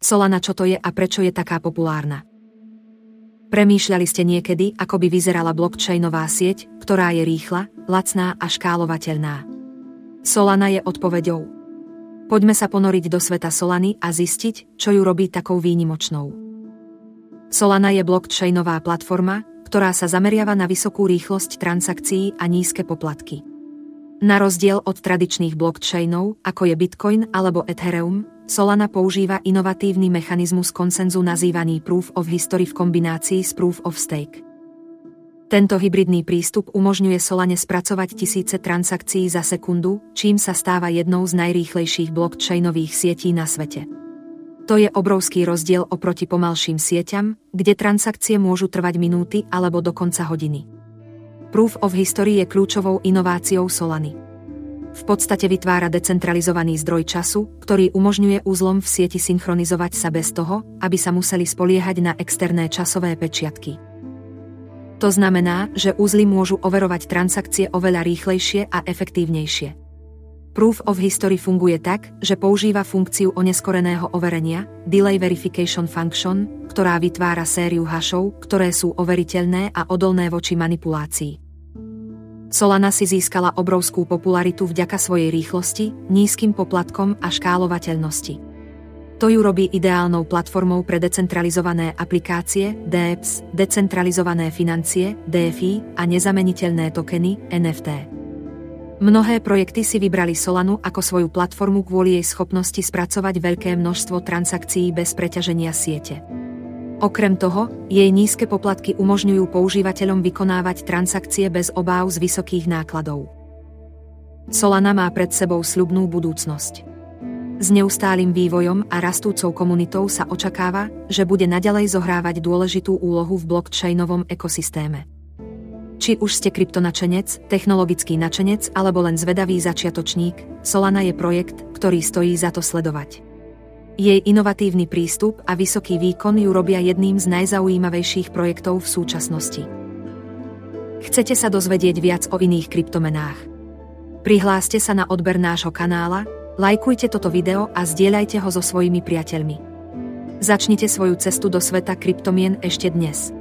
Solana, čo to je a prečo je taká populárna? Premýšľali ste niekedy, ako by vyzerala blockchainová sieť, ktorá je rýchla, lacná a škálovateľná? Solana je odpoveďou. Poďme sa ponoriť do sveta Solany a zistiť, čo ju robí takou výnimočnou. Solana je blockchainová platforma, ktorá sa zameriava na vysokú rýchlosť transakcií a nízke poplatky. Na rozdiel od tradičných blockchainov, ako je Bitcoin alebo Ethereum, Solana používa inovatívny mechanizmus konsenzu nazývaný Proof of History v kombinácii s Proof of Stake. Tento hybridný prístup umožňuje Solane spracovať tisíce transakcií za sekundu, čím sa stáva jednou z najrýchlejších blockchainových sietí na svete. To je obrovský rozdiel oproti pomalším sieťam, kde transakcie môžu trvať minúty alebo dokonca hodiny. Proof of History je kľúčovou inováciou Solany. V podstate vytvára decentralizovaný zdroj času, ktorý umožňuje úzlom v sieti synchronizovať sa bez toho, aby sa museli spoliehať na externé časové pečiatky. To znamená, že úzly môžu overovať transakcie oveľa rýchlejšie a efektívnejšie. Proof of History funguje tak, že používa funkciu oneskoreného overenia, Delay Verification Function, ktorá vytvára sériu hashov, ktoré sú overiteľné a odolné voči manipulácii. Solana si získala obrovskú popularitu vďaka svojej rýchlosti, nízkym poplatkom a škálovateľnosti. To ju robí ideálnou platformou pre decentralizované aplikácie, DEPs, decentralizované financie, DeFi a nezameniteľné tokeny, NFT. Mnohé projekty si vybrali Solanu ako svoju platformu kvôli jej schopnosti spracovať veľké množstvo transakcií bez preťaženia siete. Okrem toho, jej nízke poplatky umožňujú používateľom vykonávať transakcie bez obáv z vysokých nákladov. Solana má pred sebou sľubnú budúcnosť. S neustálym vývojom a rastúcou komunitou sa očakáva, že bude naďalej zohrávať dôležitú úlohu v blockchainovom ekosystéme. Či už ste kryptonačenec, technologický načenec alebo len zvedavý začiatočník, Solana je projekt, ktorý stojí za to sledovať. Jej inovatívny prístup a vysoký výkon ju robia jedným z najzaujímavejších projektov v súčasnosti. Chcete sa dozvedieť viac o iných kryptomenách? Prihláste sa na odber nášho kanála, lajkujte toto video a zdieľajte ho so svojimi priateľmi. Začnite svoju cestu do sveta kryptomien ešte dnes.